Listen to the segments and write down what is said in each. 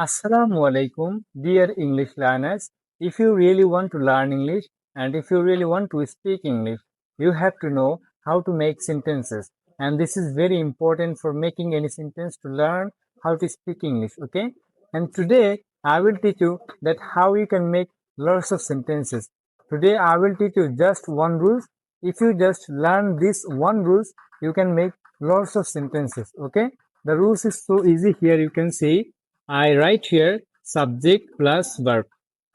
Assalamu alaikum, dear English learners. If you really want to learn English and if you really want to speak English, you have to know how to make sentences. And this is very important for making any sentence to learn how to speak English, okay? And today I will teach you that how you can make lots of sentences. Today I will teach you just one rule. If you just learn this one rules, you can make lots of sentences, okay? The rules is so easy. Here you can see I write here subject plus verb.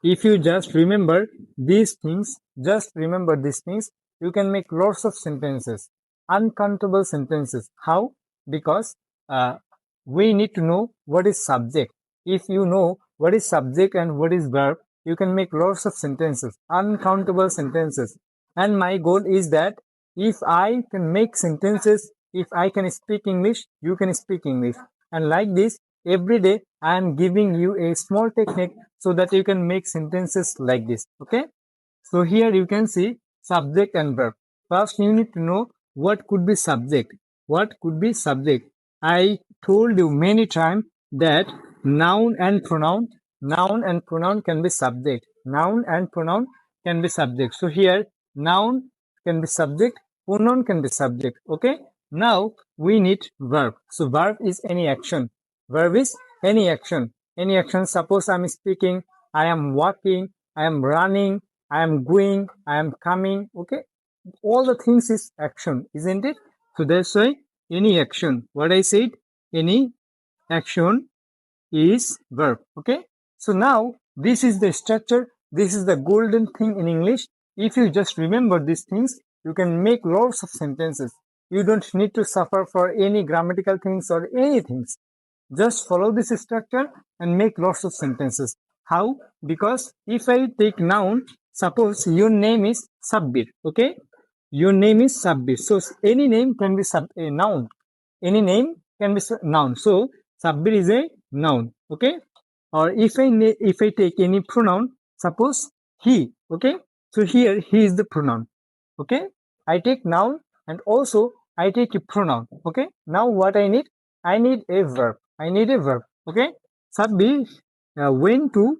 If you just remember these things, you can make lots of sentences, uncountable sentences. How? Because uh, we need to know what is subject. If you know what is subject and what is verb, you can make lots of sentences, uncountable sentences. And my goal is that if I can make sentences, if I can speak English, you can speak English. And like this, every day I am giving you a small technique so that you can make sentences like this. Okay. So here you can see subject and verb. First, you need to know what could be subject. What could be subject? I told you many times that noun and pronoun can be subject. Noun and pronoun can be subject. So here, noun can be subject, pronoun can be subject. Okay. Now we need verb. So verb is any action. Verb is any action. Any action. Suppose I'm speaking, I am walking, I am running, I am going, I am coming. Okay. All the things is action, isn't it? So that's why any action. What I said, any action is verb. Okay. So now this is the structure. This is the golden thing in English. If you just remember these things, you can make lots of sentences. You don't need to suffer for any grammatical things or anything. Just follow this structure and make lots of sentences. How? Because if I take noun, suppose your name is Sabbir, okay? Your name is Sabbir. So any name can be a noun. Any name can be noun. So Sabbir is a noun, okay? Or if I take any pronoun, suppose he, okay? So here he is the pronoun, okay? I take noun and also I take a pronoun, okay? Now what I need? I need a verb. I need a verb, okay? Sabbi went to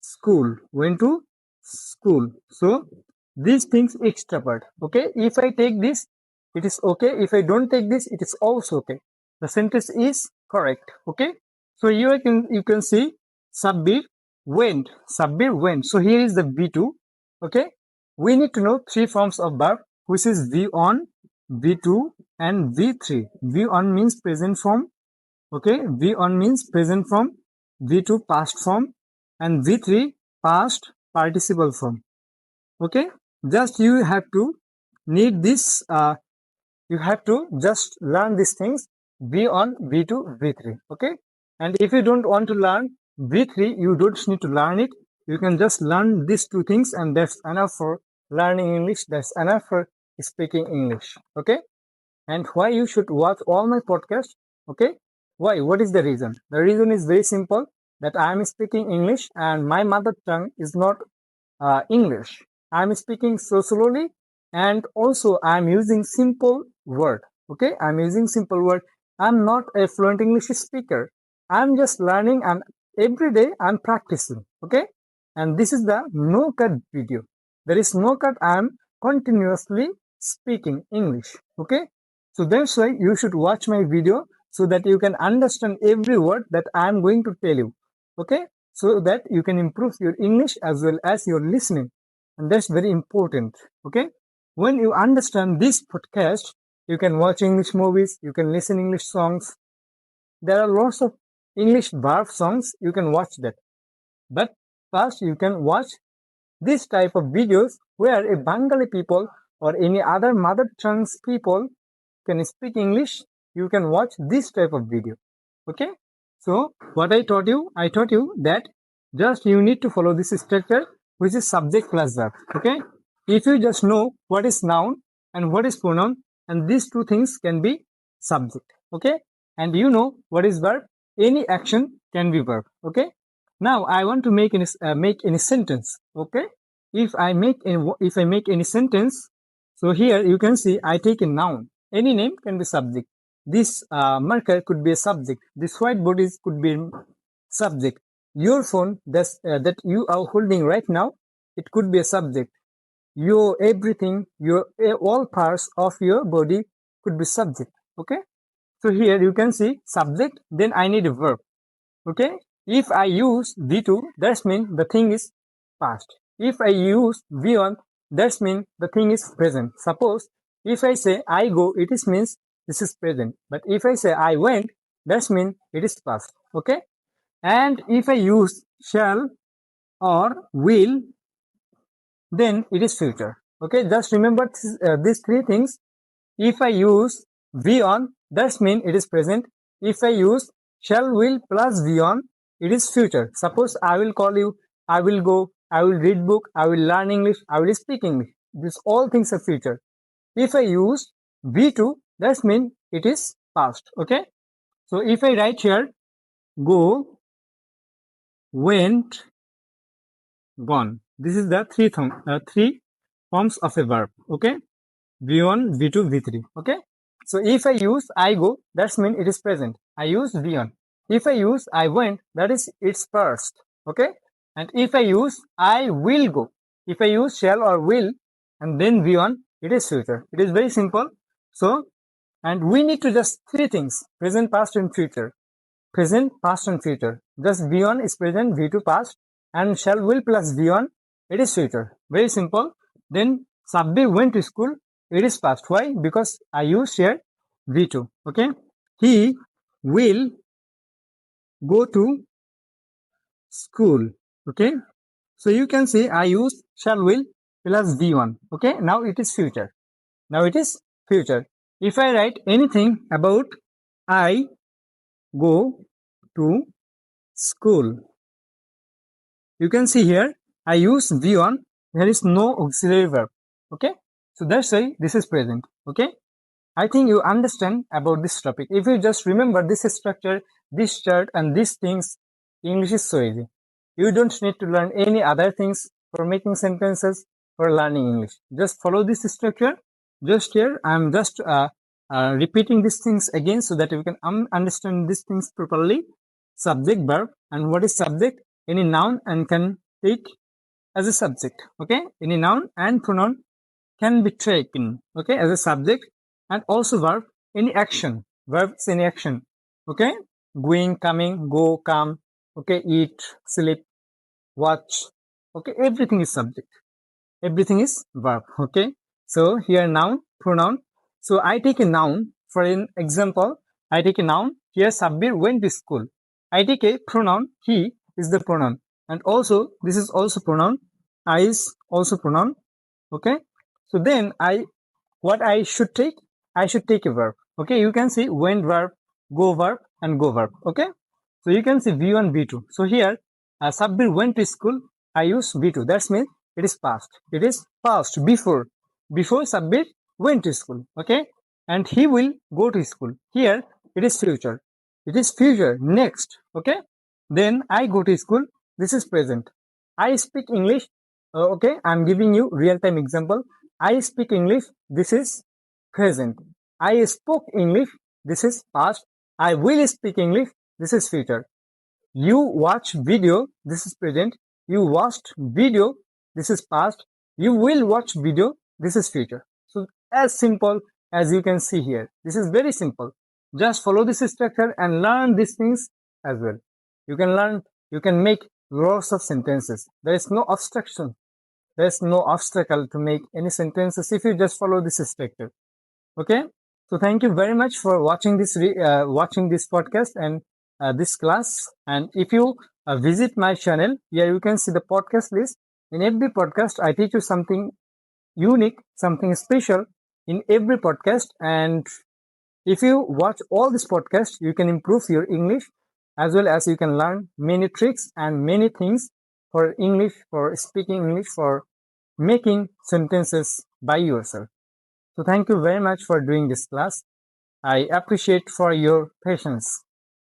school. Went to school. So these things extra part, okay? If I take this, it is okay. If I don't take this, it is also okay. The sentence is correct, okay? So you can see Sabbir went. Sabbir went. So here is the V2, okay? We need to know three forms of verb, which is V1, V2, and V3. V1 means present form, okay? V1 means present form, V2 past form, and V3 past participle form, okay? Just you have to need this, you have to just learn these things, V1, V2, V3, okay? And if you don't want to learn V3, you don't need to learn it. You can just learn these two things and that's enough for learning English. That's enough for speaking English, okay? And why you should watch all my podcasts, okay? Why? What is the reason? The reason is very simple, that I am speaking English and my mother tongue is not English. I am speaking so slowly and also I am using simple word, okay? I'm using simple word. I'm not a fluent English speaker. I'm just learning and every day I'm practicing, okay? And this is the no cut video. There is no cut. I'm continuously speaking English, okay? So that's why you should watch my video so that you can understand every word that I'm going to tell you, okay? So that you can improve your English as well as your listening. And that's very important, okay? When you understand this podcast, you can watch English movies, you can listen English songs. There are lots of English verb songs, you can watch that. But first you can watch this type of videos where a Bengali people or any other mother tongues people can speak English. You can watch this type of video, okay? So what I taught you that just you need to follow this structure, which is subject plus verb, okay? If you just know what is noun and what is pronoun, and these two things can be subject, okay? And you know what is verb, any action can be verb, okay? Now I want to make any sentence, okay? If I make any sentence, so here you can see I take a noun. Any name can be subject. This marker could be a subject. This whiteboard could be subject. Your phone that you are holding right now, it could be a subject. Your everything, your all parts of your body could be subject. Okay. So here you can see subject, then I need a verb. Okay. If I use V2, that means the thing is past. If I use V1, that means the thing is present. Suppose if I say I go, it is means this is present. But if I say I went, that means it is past. Okay. And if I use shall or will, then it is future. Okay. Just remember these three things. If I use V on, that means it is present. If I use shall will plus V on, it is future. Suppose I will call you, I will go, I will read book, I will learn English, I will speak English. These all things are future. If I use V2, that means it is past. Okay. So if I write here, go, went, gone. This is the three forms of a verb. Okay. V1, V2, V3. Okay. So if I use I go, that means it is present. I use V1. If I use I went, that is its past. Okay. And if I use I will go, if I use shall or will, and then V1, it is future. It is very simple. So, and we need to just three things: present, past, and future. Present, past, and future. Just V1 is present, V2 past, and shall will plus V1, it is future. Very simple. Then Sabbir went to school, it is past. Why? Because I use here V2. Okay. He will go to school. Okay. So you can see I use shall will plus V1. Okay. Now it is future. Now it is future. If I write anything about I go to school, you can see here I use V1. There is no auxiliary verb. Okay. So that's why this is present. Okay. I think you understand about this topic. If you just remember this structure, this chart, and these things, English is so easy. You don't need to learn any other things for making sentences or learning English. Just follow this structure. Just here, I'm just repeating these things again so that you can understand these things properly. Subject, verb, and what is subject? Any noun and can take as a subject. Okay, any noun and pronoun can be taken. Okay, as a subject. And also verb, any action. Verbs, any action. Okay. Going, coming, go, come. Okay. Eat, sleep, watch. Okay. Everything is subject. Everything is verb. Okay. So here noun, pronoun. So I take a noun. For an example, I take a noun. Here Sabbir went to school. I take a pronoun. He is the pronoun. And also, this is also pronoun. I is also pronoun. Okay. So then what I should take? I should take a verb. Okay, you can see went verb, and go verb. Okay, so you can see V1, V2. So here, Sabbir went to school. I use V2. That means it is past. It is past before Sabbir went to school. Okay, and he will go to school. Here, it is future. It is future next. Okay, then I go to school. This is present. I speak English. Okay, I'm giving you real-time example. I speak English. This is present. I spoke English. This is past. I will speak English. This is future. You watch video. This is present. You watched video. This is past. You will watch video. This is future. So as simple as you can see here. This is very simple. Just follow this structure and learn these things as well. You can learn. You can make lots of sentences. There is no obstruction. There is no obstacle to make any sentences if you just follow this structure. Okay, so thank you very much for watching this podcast and this class. And if you visit my channel, here you can see the podcast list. In every podcast, I teach you something unique, something special in every podcast. And if you watch all this podcast, you can improve your English as well as you can learn many tricks and many things for English, for speaking English, for making sentences by yourself. So thank you very much for doing this class. I appreciate for your patience.